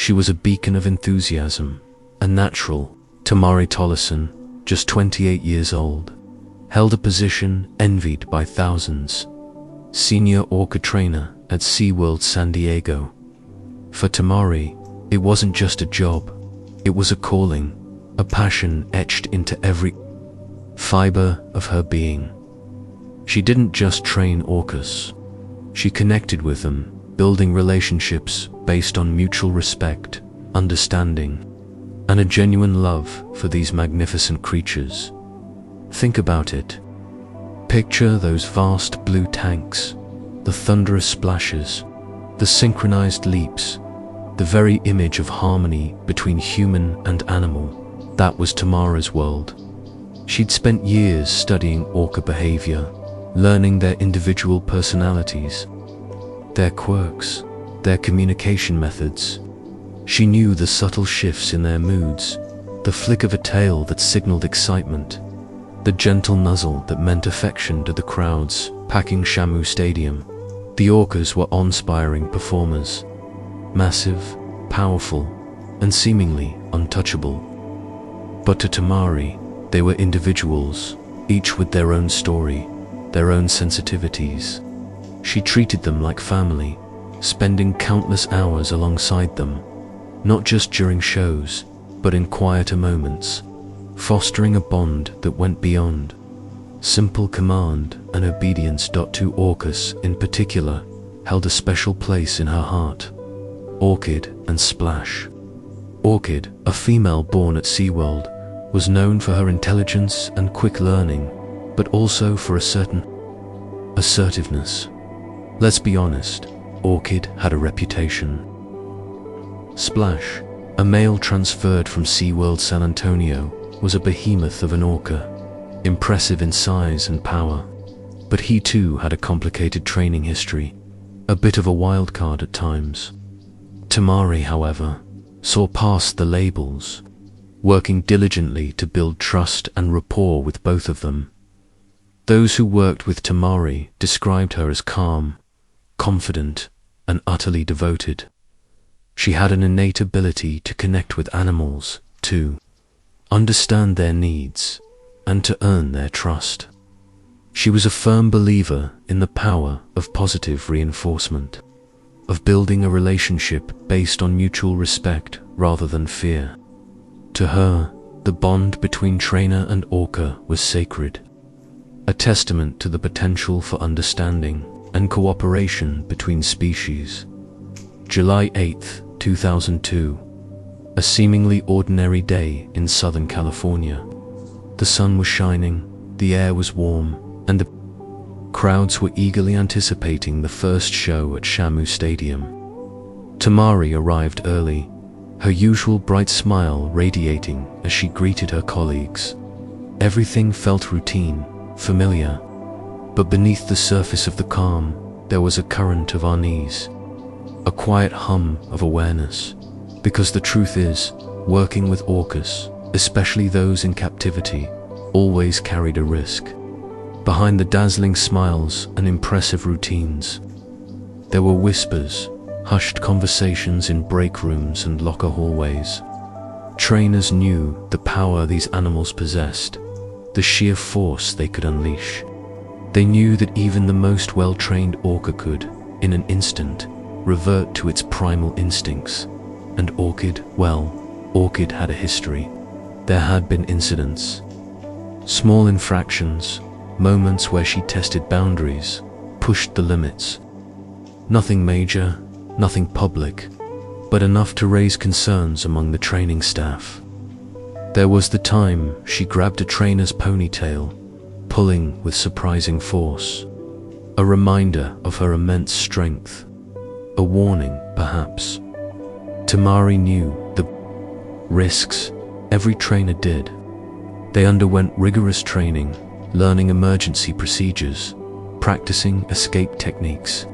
She was a beacon of enthusiasm, a natural. Tamarie Tollison, just 28 years old, held a position envied by thousands. Senior Orca trainer at SeaWorld San Diego. For Tamarie, it wasn't just a job, it was a calling, a passion etched into every fiber of her being. She didn't just train orcas, she connected with them, building relationships based on mutual respect, understanding, and a genuine love for these magnificent creatures. Think about it. Picture those vast blue tanks, the thunderous splashes, the synchronized leaps, the very image of harmony between human and animal. That was Tamarie's world. She'd spent years studying orca behavior, learning their individual personalities, their quirks, their communication methods. She knew the subtle shifts in their moods, the flick of a tail that signaled excitement, the gentle nuzzle that meant affection to the crowds packing Shamu Stadium. The orcas were awe-inspiring performers, massive, powerful, and seemingly untouchable. But to Tamarie, they were individuals, each with their own story, their own sensitivities. She treated them like family, spending countless hours alongside them, not just during shows, but in quieter moments, fostering a bond that went beyond simple command and obedience. Two orcas, in particular, held a special place in her heart: Orchid and Splash. Orchid, a female born at SeaWorld, was known for her intelligence and quick learning, but also for a certain assertiveness. Let's be honest, Orchid had a reputation. Splash, a male transferred from SeaWorld San Antonio, was a behemoth of an orca, impressive in size and power. But he too had a complicated training history, a bit of a wild card at times. Tamarie, however, saw past the labels, working diligently to build trust and rapport with both of them. Those who worked with Tamarie described her as calm, confident, and utterly devoted. She had an innate ability to connect with animals, to understand their needs, and to earn their trust. She was a firm believer in the power of positive reinforcement, of building a relationship based on mutual respect rather than fear. To her, the bond between trainer and orca was sacred, a testament to the potential for understanding and cooperation between species. July 8, 2002, a seemingly ordinary day in Southern California. The sun was shining, the air was warm, and the crowds were eagerly anticipating the first show at Shamu Stadium. Tamarie arrived early, her usual bright smile radiating as she greeted her colleagues. Everything felt routine, familiar, but beneath the surface of the calm, there was a current of unease, a quiet hum of awareness. Because the truth is, working with orcas, especially those in captivity, always carried a risk. Behind the dazzling smiles and impressive routines, there were whispers, hushed conversations in break rooms and locker hallways. Trainers knew the power these animals possessed, the sheer force they could unleash. They knew that even the most well-trained orca could, in an instant, revert to its primal instincts. And Orchid, well, Orchid had a history. There had been incidents, small infractions, moments where she tested boundaries, pushed the limits. Nothing major, nothing public, but enough to raise concerns among the training staff. There was the time she grabbed a trainer's ponytail, pulling with surprising force, a reminder of her immense strength, a warning, perhaps. Tamarie knew the risks. Every trainer did. They underwent rigorous training, learning emergency procedures, practicing escape techniques.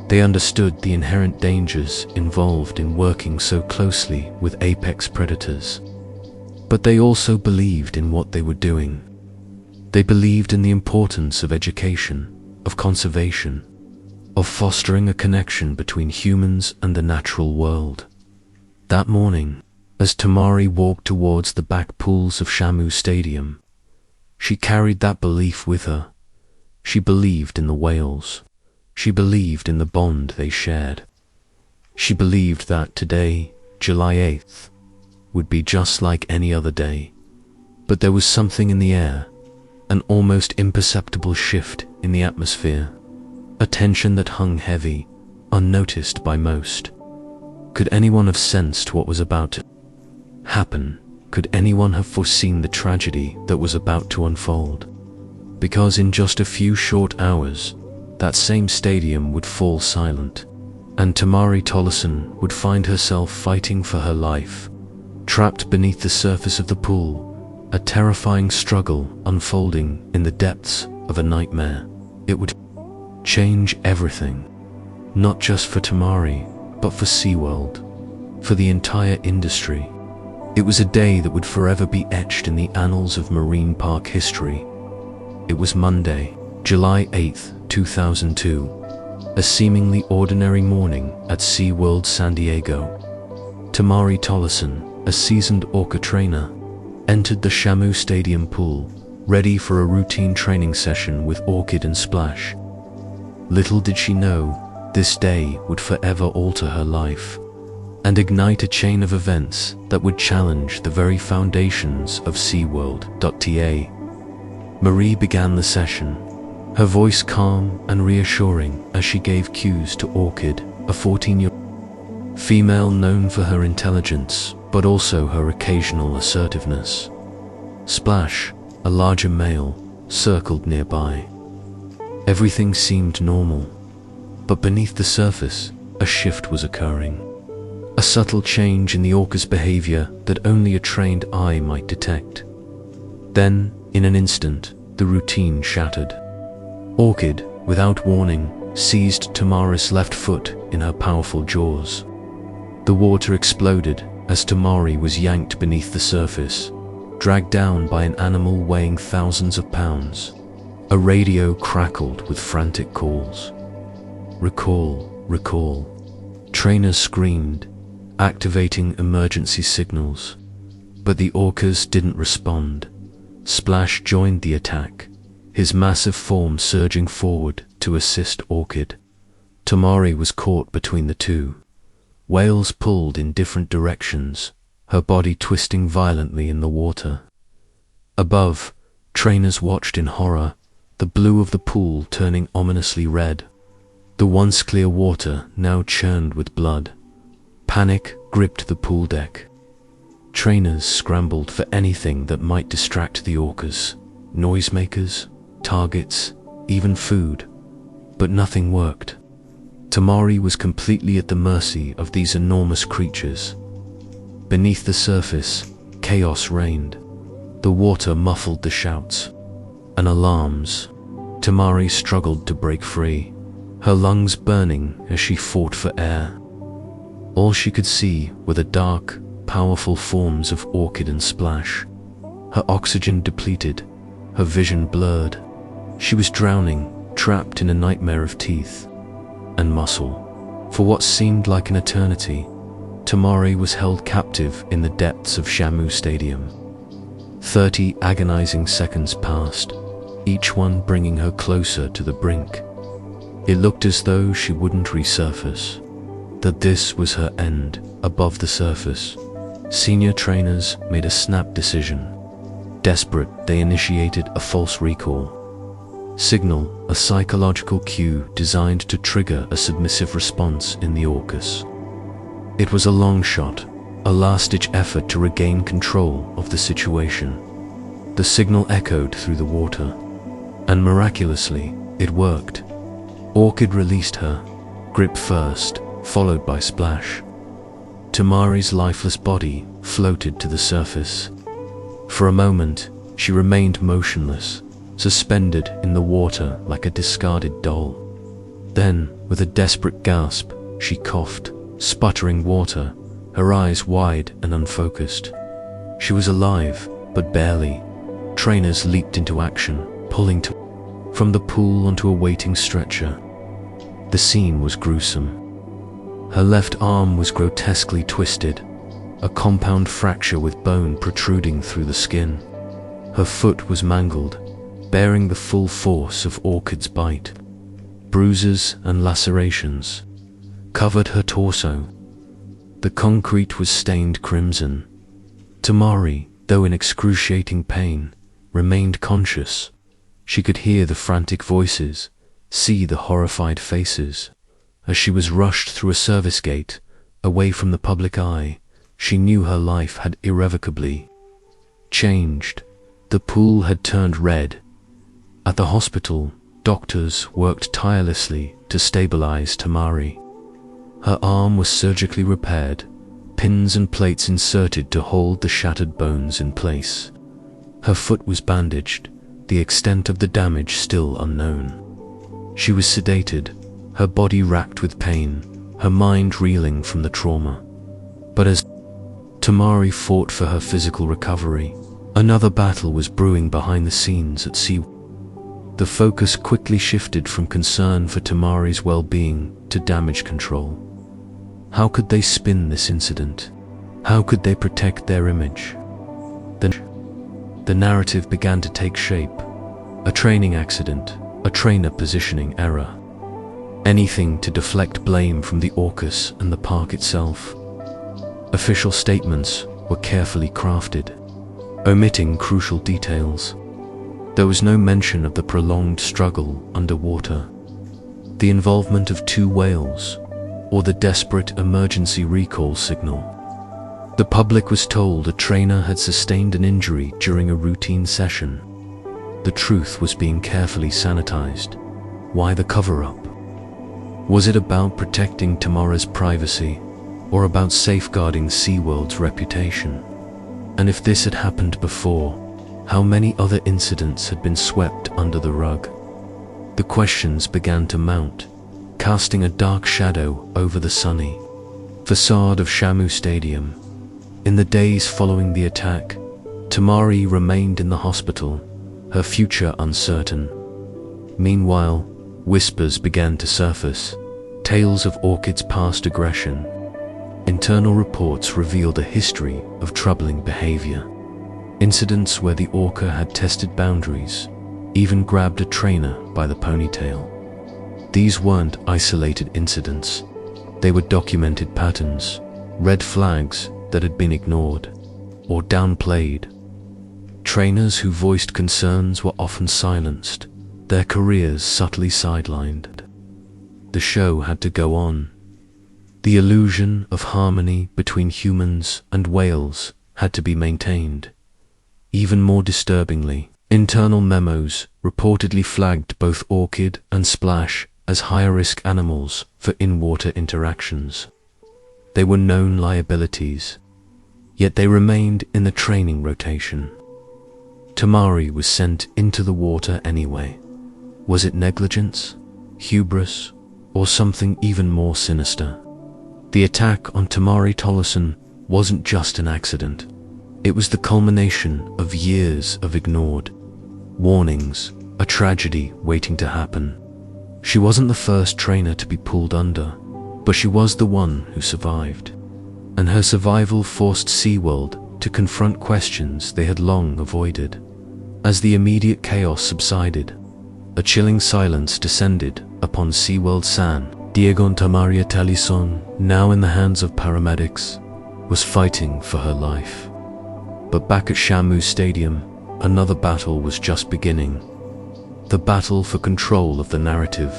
They understood the inherent dangers involved in working so closely with apex predators. But they also believed in what they were doing. They believed in the importance of education, of conservation, of fostering a connection between humans and the natural world. That morning, as Tamarie walked towards the back pools of Shamu Stadium, she carried that belief with her. She believed in the whales. She believed in the bond they shared. She believed that today, July 8th, would be just like any other day. But there was something in the air, an almost imperceptible shift in the atmosphere, a tension that hung heavy, unnoticed by most. Could anyone have sensed what was about to happen? Could anyone have foreseen the tragedy that was about to unfold? Because in just a few short hours, that same stadium would fall silent, and Tamarie Tollison would find herself fighting for her life, trapped beneath the surface of the pool, a terrifying struggle unfolding in the depths of a nightmare. It would change everything, not just for Tamarie, but for SeaWorld, for the entire industry. It was a day that would forever be etched in the annals of marine park history. It was Monday, July 8th, 2002, a seemingly ordinary morning at SeaWorld San Diego. Tamarie Tollison, a seasoned Orca trainer, entered the Shamu Stadium pool, ready for a routine training session with Orchid and Splash. Little did she know, this day would forever alter her life and ignite a chain of events that would challenge the very foundations of SeaWorld.ta. Marie began the session, her voice calm and reassuring as she gave cues to Orchid, a 14-year-old female known for her intelligence but also her occasional assertiveness. Splash, a larger male, circled nearby. Everything seemed normal, but beneath the surface, a shift was occurring. A subtle change in the orca's behavior that only a trained eye might detect. Then, in an instant, the routine shattered. Orchid, without warning, seized Tamarie's left foot in her powerful jaws. The water exploded as Tamarie was yanked beneath the surface, dragged down by an animal weighing thousands of pounds. A radio crackled with frantic calls. Recall, recall. Trainers screamed, activating emergency signals. But the orcas didn't respond. Splash joined the attack, his massive form surging forward to assist Orchid. Tamarie was caught between the two. Whales pulled in different directions, her body twisting violently in the water. Above, trainers watched in horror, the blue of the pool turning ominously red. The once clear water now churned with blood. Panic gripped the pool deck. Trainers scrambled for anything that might distract the orcas, noisemakers, targets, even food, but nothing worked. Tamarie was completely at the mercy of these enormous creatures. Beneath the surface, chaos reigned. The water muffled the shouts and alarms. Tamarie struggled to break free, her lungs burning as she fought for air. All she could see were the dark, powerful forms of Orchid and Splash. Her oxygen depleted, her vision blurred. She was drowning, trapped in a nightmare of teeth and muscle. For what seemed like an eternity, Tamarie was held captive in the depths of Shamu Stadium. 30 agonizing seconds passed, each one bringing her closer to the brink. It looked as though she wouldn't resurface, that this was her end. Above the surface, senior trainers made a snap decision. Desperate, they initiated a false recall. Signal, a psychological cue designed to trigger a submissive response in the orcas. It was a long shot, a last-ditch effort to regain control of the situation. The signal echoed through the water, and miraculously, it worked. Orchid released her, grip first, followed by Splash. Tamarie's lifeless body floated to the surface. For a moment, she remained motionless, suspended in the water like a discarded doll. Then, with a desperate gasp, she coughed, sputtering water, her eyes wide and unfocused. She was alive, but barely. Trainers leaped into action, pulling from the pool onto a waiting stretcher. The scene was gruesome. Her left arm was grotesquely twisted, a compound fracture with bone protruding through the skin. Her foot was mangled, bearing the full force of Orchid's bite. Bruises and lacerations covered her torso. The concrete was stained crimson. Tamarie, though in excruciating pain, remained conscious. She could hear the frantic voices, see the horrified faces. As she was rushed through a service gate, away from the public eye, she knew her life had irrevocably changed. The pool had turned red. At the hospital, doctors worked tirelessly to stabilize Tamarie. Her arm was surgically repaired, pins and plates inserted to hold the shattered bones in place. Her foot was bandaged, the extent of the damage still unknown. She was sedated, her body racked with pain, her mind reeling from the trauma. But as Tamarie fought for her physical recovery, another battle was brewing behind the scenes at sea. The focus quickly shifted from concern for Tamarie's well-being to damage control. How could they spin this incident? How could they protect their image? Then the narrative began to take shape. A training accident, a trainer positioning error. Anything to deflect blame from the Orcas and the park itself. Official statements were carefully crafted, omitting crucial details. There was no mention of the prolonged struggle underwater, the involvement of 2 whales, or the desperate emergency recall signal. The public was told a trainer had sustained an injury during a routine session. The truth was being carefully sanitized. Why the cover-up? Was it about protecting Tamarie's privacy, or about safeguarding SeaWorld's reputation? And if this had happened before, how many other incidents had been swept under the rug? The questions began to mount, casting a dark shadow over the sunny facade of Shamu Stadium. In the days following the attack, Tamarie remained in the hospital, her future uncertain. Meanwhile, whispers began to surface, tales of Orchid's past aggression. Internal reports revealed a history of troubling behavior. Incidents where the Orca had tested boundaries, even grabbed a trainer by the ponytail. These weren't isolated incidents. They were documented patterns, red flags that had been ignored or downplayed. Trainers who voiced concerns were often silenced, their careers subtly sidelined. The show had to go on. The illusion of harmony between humans and whales had to be maintained. Even more disturbingly, internal memos reportedly flagged both Orchid and Splash as higher-risk animals for in-water interactions. They were known liabilities, yet they remained in the training rotation. Tamarie was sent into the water anyway. Was it negligence, hubris, or something even more sinister? The attack on Tamarie Tollison wasn't just an accident. It was the culmination of years of ignored warnings, a tragedy waiting to happen. She wasn't the first trainer to be pulled under, but she was the one who survived. And her survival forced SeaWorld to confront questions they had long avoided. As the immediate chaos subsided, a chilling silence descended upon SeaWorld San Diego. Tamarie Tollison, now in the hands of paramedics, was fighting for her life. But back at Shamu Stadium, another battle was just beginning. The battle for control of the narrative.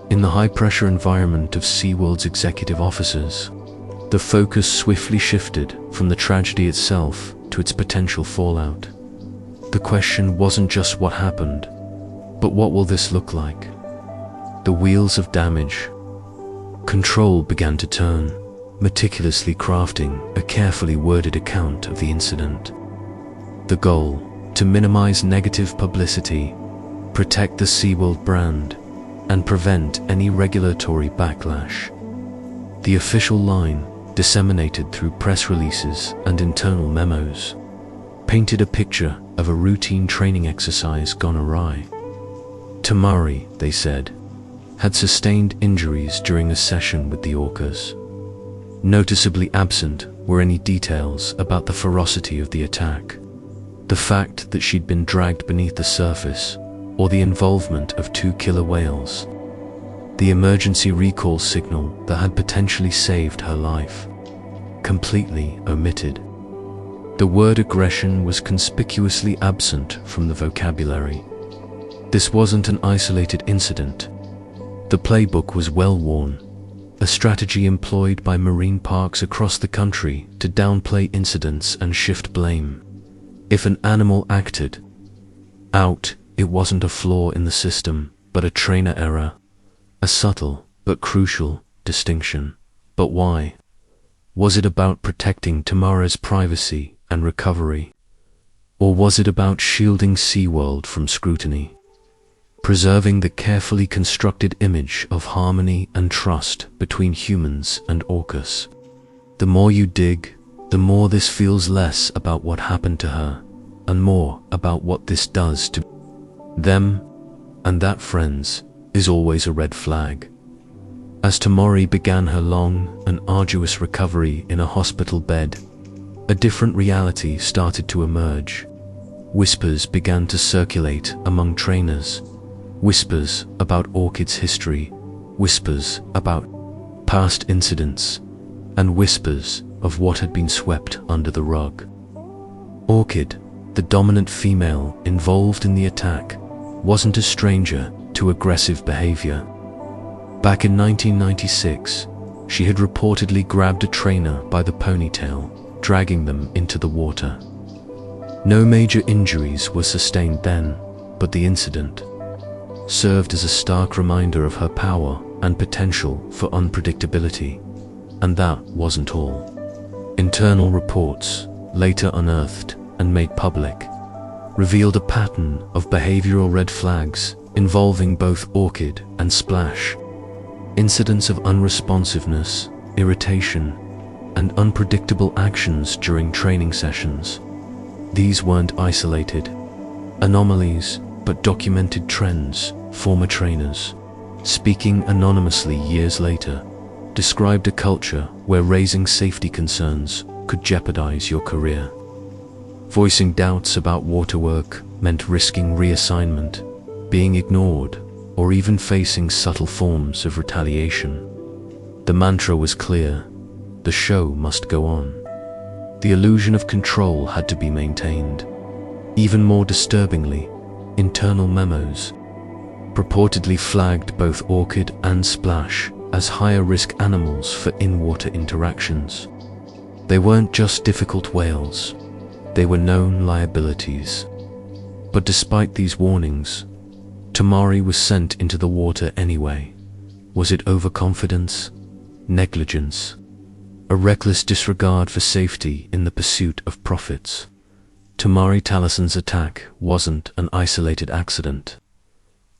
In the high-pressure environment of SeaWorld's executive officers, the focus swiftly shifted from the tragedy itself to its potential fallout. The question wasn't just what happened, but what will this look like? The wheels of damage. Control began to turn, meticulously crafting a carefully worded account of the incident. The goal, to minimize negative publicity, protect the SeaWorld brand, and prevent any regulatory backlash. The official line, disseminated through press releases and internal memos, painted a picture of a routine training exercise gone awry. Tamarie, they said, had sustained injuries during a session with the Orcas. Noticeably absent were any details about the ferocity of the attack. The fact that she'd been dragged beneath the surface, or the involvement of 2 killer whales. The emergency recall signal that had potentially saved her life. Completely omitted. The word aggression was conspicuously absent from the vocabulary. This wasn't an isolated incident. The playbook was well worn, a strategy employed by marine parks across the country to downplay incidents and shift blame. If an animal acted out, it wasn't a flaw in the system, but a trainer error. A subtle but crucial distinction. But why? Was it about protecting Tamarie's privacy and recovery? Or was it about shielding SeaWorld from scrutiny? Preserving the carefully constructed image of harmony and trust between humans and orcas. The more you dig, the more this feels less about what happened to her, and more about what this does to them, and that, friends, is always a red flag. As Tamarie began her long and arduous recovery in a hospital bed, a different reality started to emerge. Whispers began to circulate among trainers. Whispers about Orchid's history, whispers about past incidents, and whispers of what had been swept under the rug. Orchid, the dominant female involved in the attack, wasn't a stranger to aggressive behavior. Back in 1996, she had reportedly grabbed a trainer by the ponytail, dragging them into the water. No major injuries were sustained then, but the incident served as a stark reminder of her power and potential for unpredictability. And that wasn't all. Internal reports, later unearthed and made public, revealed a pattern of behavioral red flags involving both Orchid and Splash. Incidents of unresponsiveness, irritation, and unpredictable actions during training sessions. These weren't isolated anomalies, but documented trends. Former trainers, speaking anonymously years later, described a culture where raising safety concerns could jeopardize your career. Voicing doubts about waterwork meant risking reassignment, being ignored, or even facing subtle forms of retaliation. The mantra was clear: the show must go on. The illusion of control had to be maintained. Even more disturbingly, internal memos purportedly flagged both Orchid and Splash as higher-risk animals for in-water interactions. They weren't just difficult whales, they were known liabilities. But despite these warnings, Tamarie was sent into the water anyway. Was it overconfidence? Negligence? A reckless disregard for safety in the pursuit of profits? Tamarie Tollison's attack wasn't an isolated accident.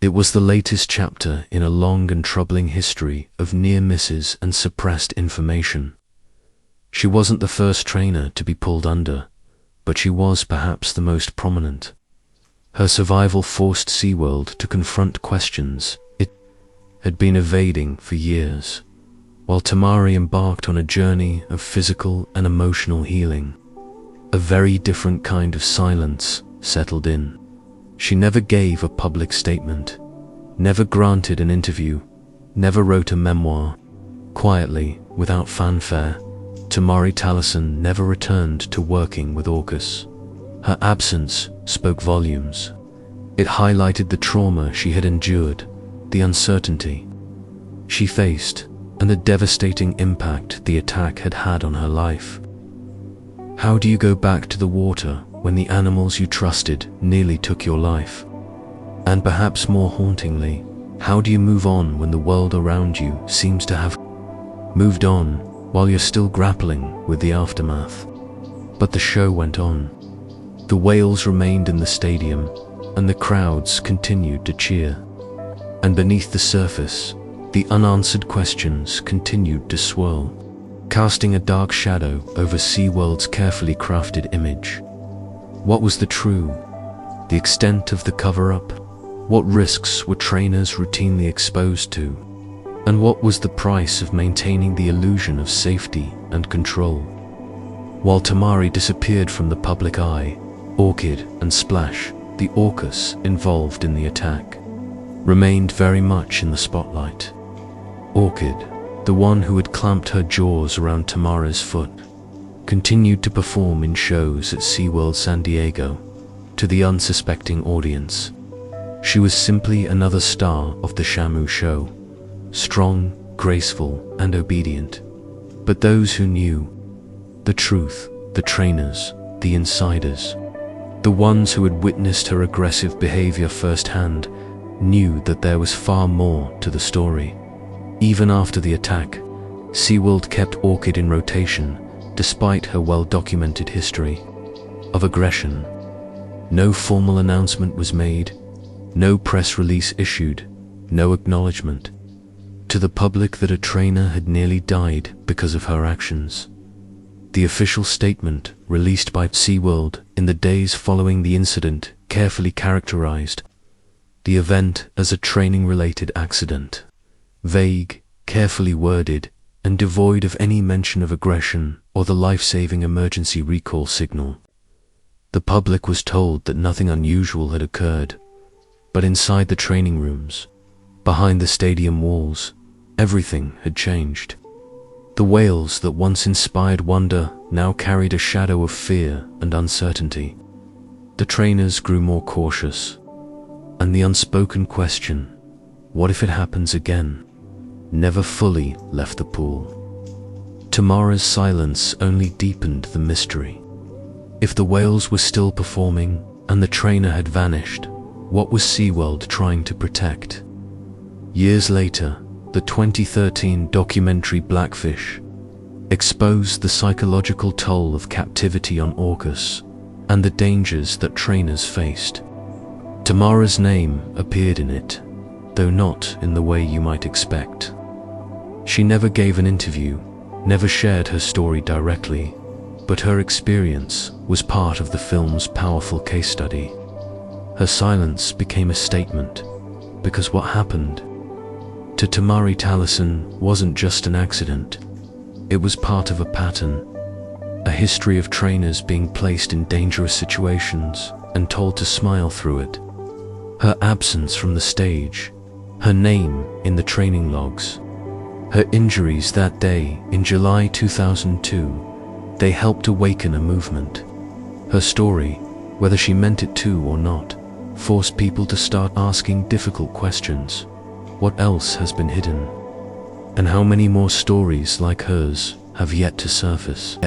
It was the latest chapter in a long and troubling history of near misses and suppressed information. She wasn't the first trainer to be pulled under, but she was perhaps the most prominent. Her survival forced SeaWorld to confront questions it had been evading for years, while Tamarie embarked on a journey of physical and emotional healing. A very different kind of silence settled in. She never gave a public statement, never granted an interview, never wrote a memoir. Quietly, without fanfare, Tamarie Tollison never returned to working with orcas. Her absence spoke volumes. It highlighted the trauma she had endured, the uncertainty she faced, and the devastating impact the attack had had on her life. How do you go back to the water when the animals you trusted nearly took your life? And perhaps more hauntingly, how do you move on when the world around you seems to have moved on while you're still grappling with the aftermath? But the show went on. The whales remained in the stadium, and the crowds continued to cheer. And beneath the surface, the unanswered questions continued to swirl, casting a dark shadow over SeaWorld's carefully crafted image. What was the true? The extent of the cover-up? What risks were trainers routinely exposed to? And what was the price of maintaining the illusion of safety and control? While Tamarie disappeared from the public eye, Orchid and Splash, the Orcas involved in the attack, remained very much in the spotlight. Orchid, the one who had clamped her jaws around Tamarie's foot, continued to perform in shows at SeaWorld San Diego. To the unsuspecting audience, she was simply another star of the Shamu show, strong, graceful, and obedient. But those who knew the truth, the trainers, the insiders, the ones who had witnessed her aggressive behavior firsthand, knew that there was far more to the story. Even after the attack, SeaWorld kept Orchid in rotation, despite her well-documented history of aggression. No formal announcement was made, no press release issued, no acknowledgement to the public that a trainer had nearly died because of her actions. The official statement released by SeaWorld in the days following the incident carefully characterized the event as a training-related accident, vague, carefully worded, and devoid of any mention of aggression or the life-saving emergency recall signal. The public was told that nothing unusual had occurred, but inside the training rooms, behind the stadium walls, everything had changed. The whales that once inspired wonder now carried a shadow of fear and uncertainty. The trainers grew more cautious, and the unspoken question, what if it happens again, never fully left the pool. Tamarie's silence only deepened the mystery. If the whales were still performing and the trainer had vanished, what was SeaWorld trying to protect? Years later, the 2013 documentary Blackfish exposed the psychological toll of captivity on orcas and the dangers that trainers faced. Tamarie's name appeared in it, though not in the way you might expect. She never gave an interview, never shared her story directly, but her experience was part of the film's powerful case study. Her silence became a statement, because what happened to Tamarie Tollison wasn't just an accident. It was part of a pattern, a history of trainers being placed in dangerous situations and told to smile through it. Her absence from the stage, her name in the training logs, her injuries that day in July 2002, they helped awaken a movement. Her story, whether she meant it to or not, forced people to start asking difficult questions. What else has been hidden? And how many more stories like hers have yet to surface?